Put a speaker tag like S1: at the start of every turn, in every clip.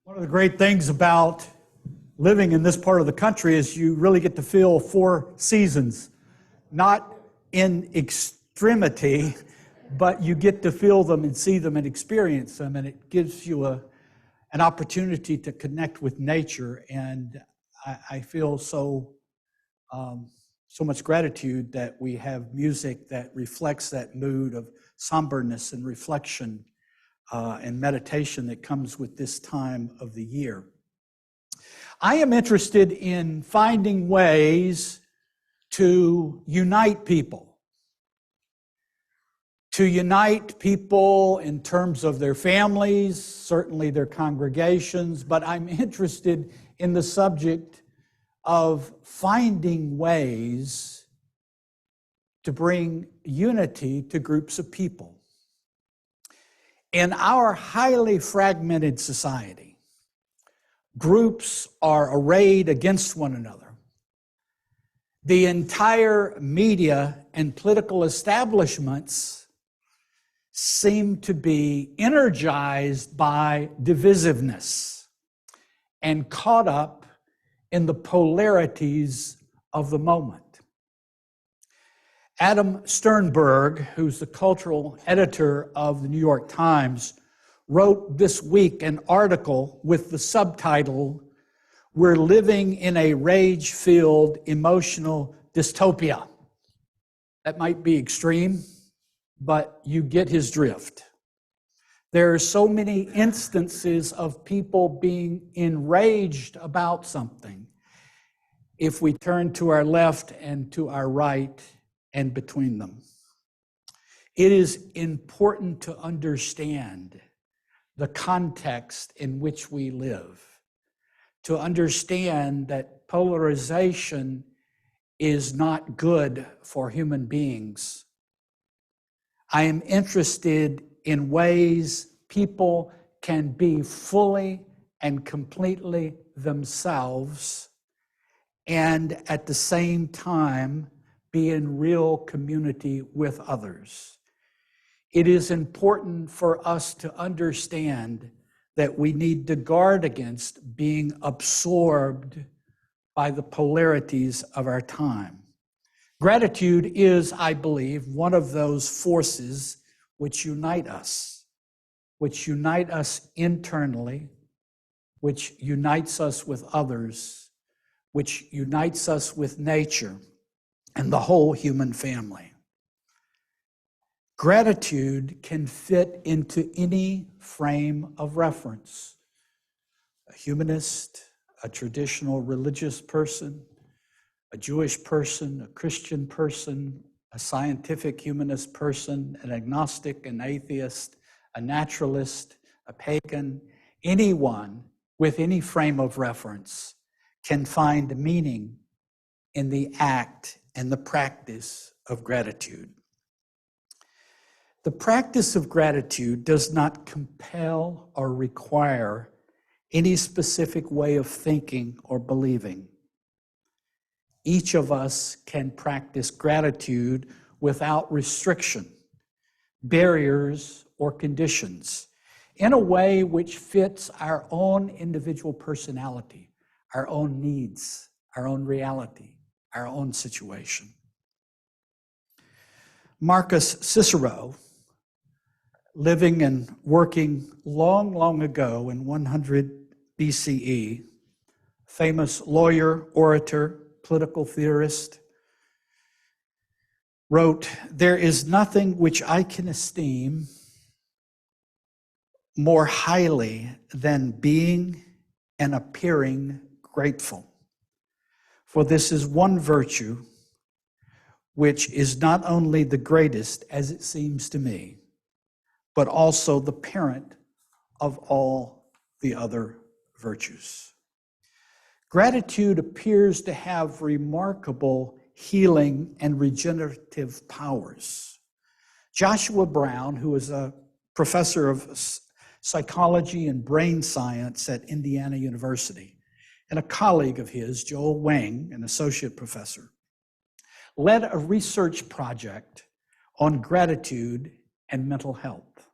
S1: One of the great things about living in this part of the country is you really get to feel 4 seasons, not in extremity, but you get to feel them and see them and experience them, and it gives you an opportunity to connect with nature. And I feel so much gratitude that we have music that reflects that mood of somberness and reflection and meditation that comes with this time of the year. I am interested in finding ways to unite people. To unite people in terms of their families, certainly their congregations, but I'm interested in the subject of finding ways to bring unity to groups of people. In our highly fragmented society, groups are arrayed against one another. The entire media and political establishments seem to be energized by divisiveness and caught up in the polarities of the moment. Adam Sternberg, who's the cultural editor of the New York Times, wrote this week an article with the subtitle, "We're Living in a Rage-Filled Emotional Dystopia." That might be extreme, but you get his drift. There are so many instances of people being enraged about something. If we turn to our left and to our right and between them, it is important to understand the context in which we live, to understand that polarization is not good for human beings. I am interested in ways people can be fully and completely themselves and at the same time be in real community with others. It is important for us to understand that we need to guard against being absorbed by the polarities of our time. Gratitude is, I believe, one of those forces which unite us internally, which unites us with others, which unites us with nature and the whole human family. Gratitude can fit into any frame of reference. A humanist, a traditional religious person, a Jewish person, a Christian person, a scientific humanist person, an agnostic, an atheist, a naturalist, a pagan, anyone with any frame of reference can find meaning in the act and the practice of gratitude. The practice of gratitude does not compel or require any specific way of thinking or believing. Each of us can practice gratitude without restriction, barriers, or conditions, in a way which fits our own individual personality, our own needs, our own reality, our own situation. Marcus Cicero, living and working long ago in 100 BCE, famous lawyer, orator, political theorist, wrote, "There is nothing which I can esteem more highly than being and appearing grateful. For this is one virtue which is not only the greatest, as it seems to me, but also the parent of all the other virtues." Gratitude appears to have remarkable healing and regenerative powers. Joshua Brown, who is a professor of psychology and brain science at Indiana University, and a colleague of his, Joel Wang, an associate professor, led a research project on gratitude and mental health.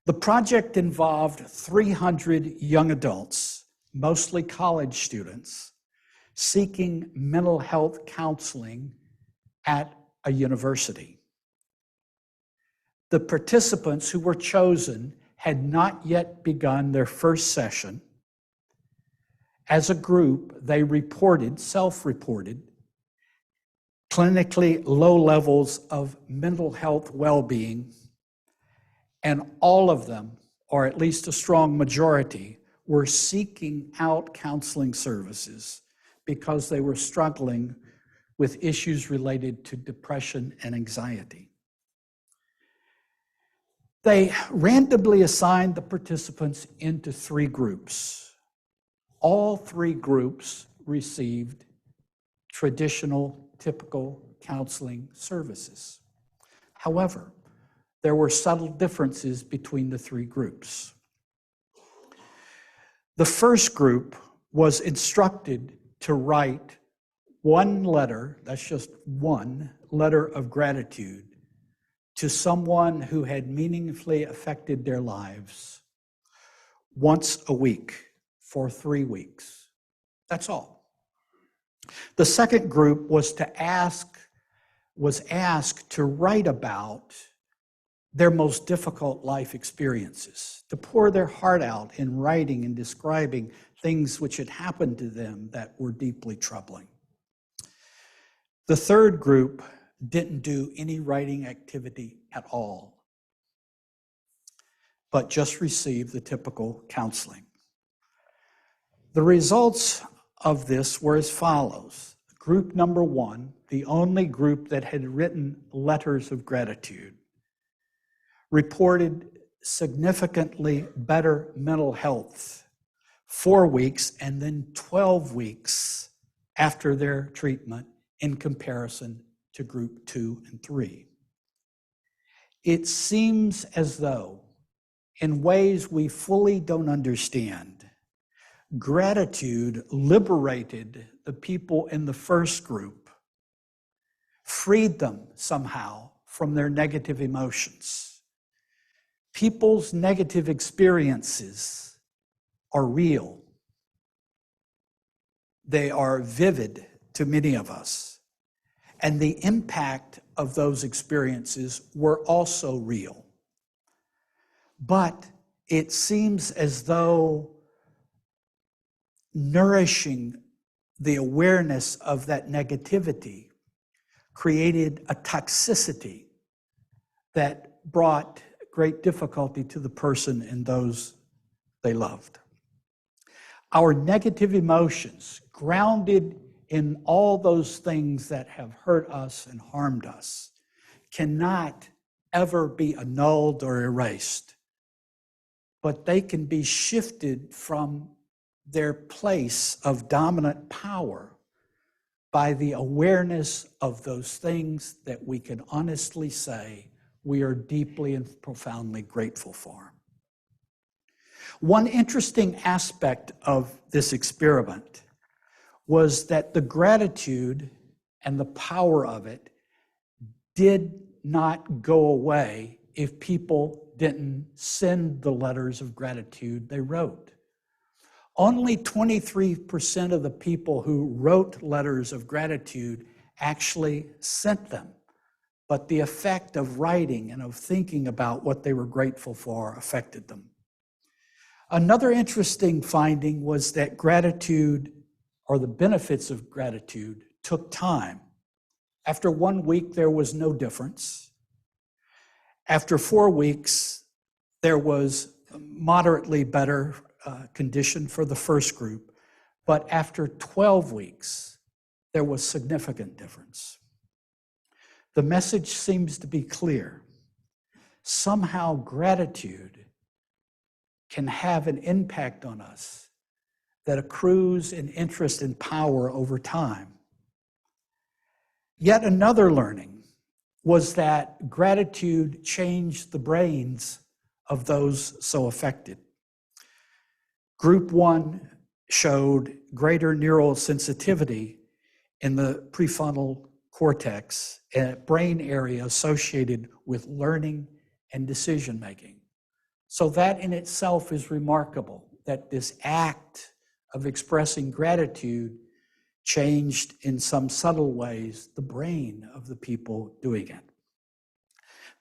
S1: The project involved 300 young adults, mostly college students, seeking mental health counseling at a university. The participants who were chosen had not yet begun their first session. As a group, they self-reported, clinically low levels of mental health well-being, and all of them, or at least a strong majority, were seeking out counseling services because they were struggling with issues related to depression and anxiety. They randomly assigned the participants into 3 groups. All 3 groups received traditional, typical counseling services. However, there were subtle differences between the 3 groups. The first group was instructed to write one letter, that's just one letter of gratitude, to someone who had meaningfully affected their lives once a week for 3 weeks. That's all. The second group was asked to write about their most difficult life experiences, to pour their heart out in writing and describing things which had happened to them that were deeply troubling. The third group didn't do any writing activity at all, but just received the typical counseling. The results of this were as follows. Group number 1, the only group that had written letters of gratitude, reported significantly better mental health 4 weeks and then 12 weeks after their treatment in comparison to group 2 and 3. It seems as though, in ways we fully don't understand, gratitude liberated the people in the first group, freed them somehow from their negative emotions. People's negative experiences are real. They are vivid to many of us. And the impact of those experiences were also real. But it seems as though nourishing the awareness of that negativity created a toxicity that brought great difficulty to the person and those they loved. Our negative emotions, grounded in all those things that have hurt us and harmed us, cannot ever be annulled or erased, but they can be shifted from their place of dominant power by the awareness of those things that we can honestly say we are deeply and profoundly grateful for. One interesting aspect of this experiment was that the gratitude and the power of it did not go away if people didn't send the letters of gratitude they wrote. Only 23% of the people who wrote letters of gratitude actually sent them. But the effect of writing and of thinking about what they were grateful for affected them. Another interesting finding was that gratitude, or the benefits of gratitude, took time. After 1 week, there was no difference. After 4 weeks, there was moderately better condition for the first group. But after 12 weeks, there was significant difference. The message seems to be clear. Somehow gratitude can have an impact on us that accrues in interest and power over time. Yet another learning was that gratitude changed the brains of those so affected. Group 1 showed greater neural sensitivity in the prefrontal cortex, a brain area associated with learning and decision-making. So that in itself is remarkable, that this act of expressing gratitude changed in some subtle ways the brain of the people doing it.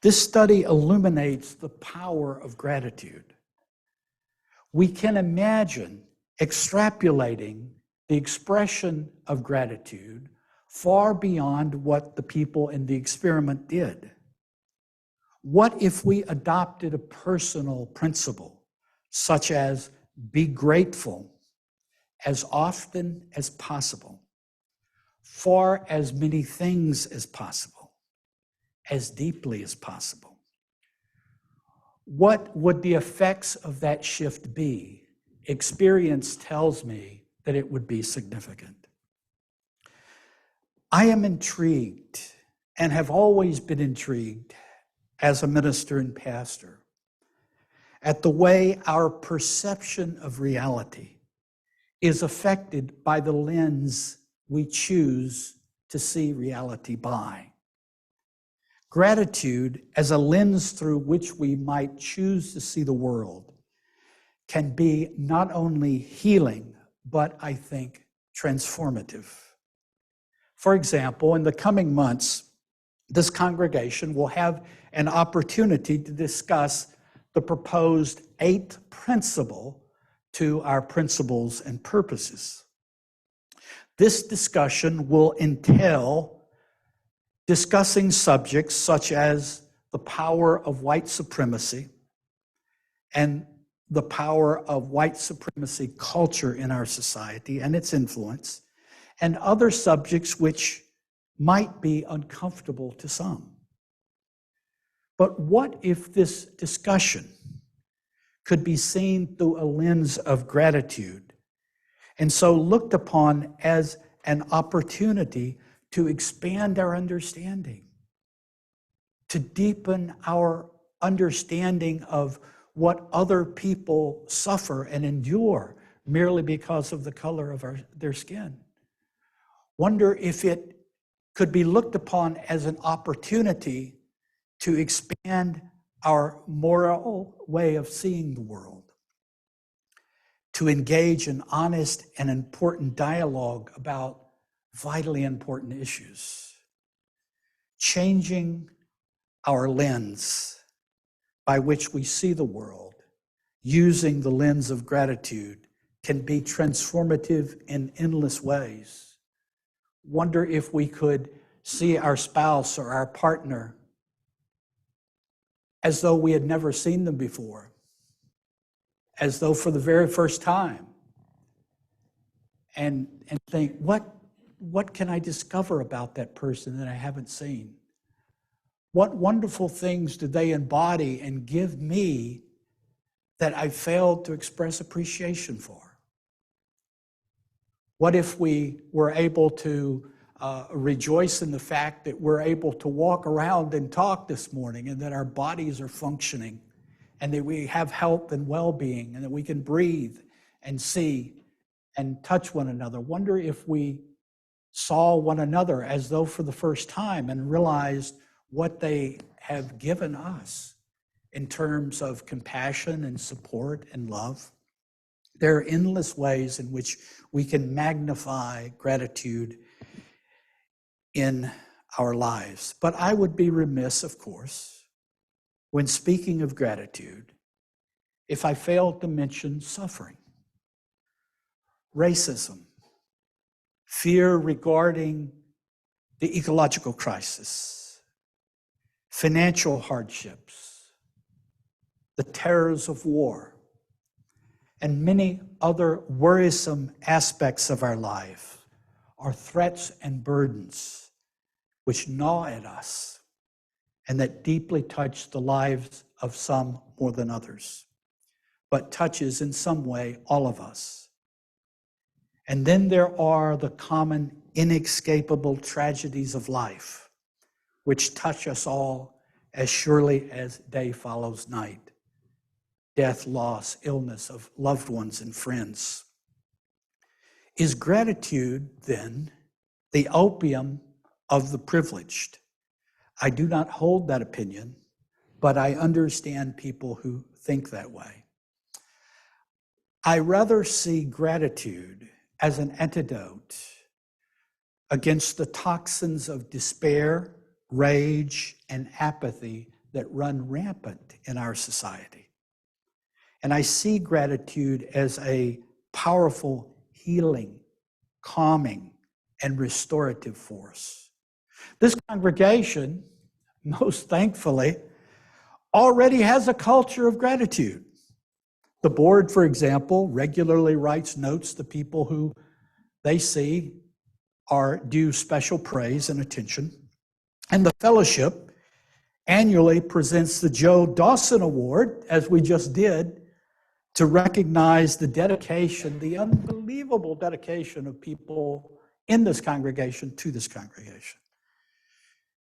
S1: This study illuminates the power of gratitude. We can imagine extrapolating the expression of gratitude far beyond what the people in the experiment did. What if we adopted a personal principle, such as be grateful as often as possible, for as many things as possible, as deeply as possible? What would the effects of that shift be? Experience tells me that it would be significant. I am intrigued and have always been intrigued as a minister and pastor at the way our perception of reality is affected by the lens we choose to see reality by. Gratitude, as a lens through which we might choose to see the world, can be not only healing, but I think transformative. For example, in the coming months, this congregation will have an opportunity to discuss the proposed 8th principle to our principles and purposes. This discussion will entail discussing subjects such as the power of white supremacy and the power of white supremacy culture in our society and its influence, and other subjects which might be uncomfortable to some. But what if this discussion could be seen through a lens of gratitude, and so looked upon as an opportunity to expand our understanding, to deepen our understanding of what other people suffer and endure merely because of the color of their skin? Wonder if it could be looked upon as an opportunity to expand our moral way of seeing the world, to engage in honest and important dialogue about vitally important issues. Changing our lens by which we see the world, using the lens of gratitude, can be transformative in endless ways. Wonder if we could see our spouse or our partner as though we had never seen them before, as though for the very first time, and think, what can I discover about that person that I haven't seen? What wonderful things do they embody and give me that I failed to express appreciation for? What if we were able to rejoice in the fact that we're able to walk around and talk this morning, and that our bodies are functioning, and that we have health and well-being, and that we can breathe and see and touch one another? Wonder if we saw one another as though for the first time and realized what they have given us in terms of compassion and support and love. There are endless ways in which we can magnify gratitude in our lives. But I would be remiss, of course, when speaking of gratitude, if I failed to mention suffering, racism, fear regarding the ecological crisis, financial hardships, the terrors of war, and many other worrisome aspects of our life are threats and burdens which gnaw at us and that deeply touch the lives of some more than others, but touches in some way all of us. And then there are the common, inescapable tragedies of life, which touch us all as surely as day follows night. Death, loss, illness of loved ones and friends. Is gratitude, then, the opium of the privileged? I do not hold that opinion, but I understand people who think that way. I rather see gratitude as an antidote against the toxins of despair, rage, and apathy that run rampant in our society. And I see gratitude as a powerful healing, calming, and restorative force. This congregation, most thankfully, already has a culture of gratitude. The board, for example, regularly writes notes to people who they see are due special praise and attention. And the fellowship annually presents the Joe Dawson Award, as we just did, to recognize the dedication, the unbelievable dedication of people in this congregation to this congregation.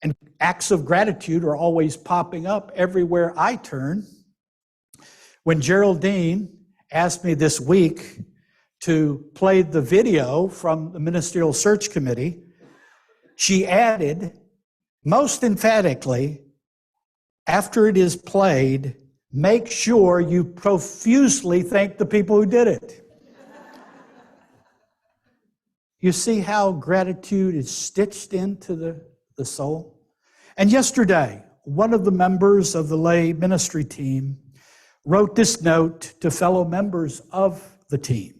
S1: And acts of gratitude are always popping up everywhere I turn. When Geraldine asked me this week to play the video from the Ministerial Search Committee, she added, most emphatically, after it is played, make sure you profusely thank the people who did it. You see how gratitude is stitched into the soul? And yesterday, one of the members of the lay ministry team wrote this note to fellow members of the team.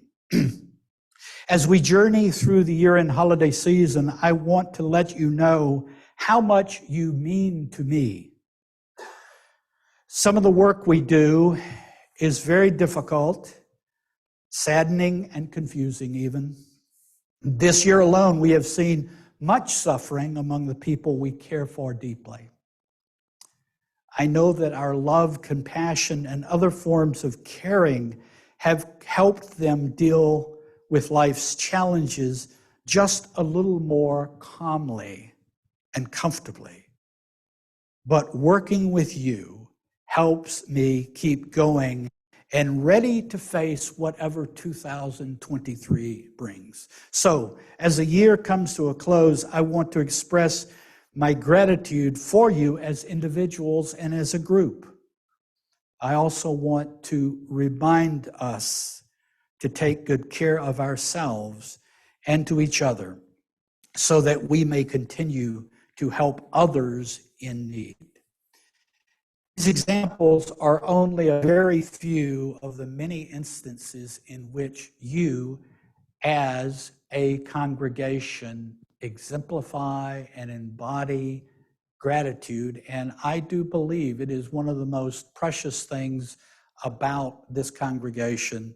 S1: As we journey through the year-end holiday season, I want to let you know how much you mean to me. Some of the work we do is very difficult, saddening, and confusing even. This year alone, we have seen much suffering among the people we care for deeply. I know that our love, compassion, and other forms of caring have helped them deal with life's challenges just a little more calmly and comfortably. But working with you helps me keep going and ready to face whatever 2023 brings. So, as the year comes to a close, I want to express my gratitude for you as individuals and as a group. I also want to remind us to take good care of ourselves and to each other so that we may continue to help others in need. These examples are only a very few of the many instances in which you, as a congregation, exemplify and embody gratitude, and I do believe it is one of the most precious things about this congregation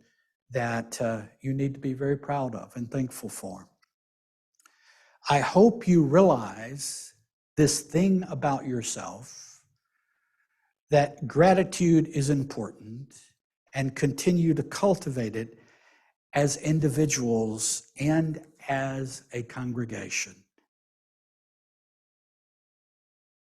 S1: that you need to be very proud of and thankful for. I hope you realize this thing about yourself, that gratitude is important, and continue to cultivate it as individuals and as a congregation.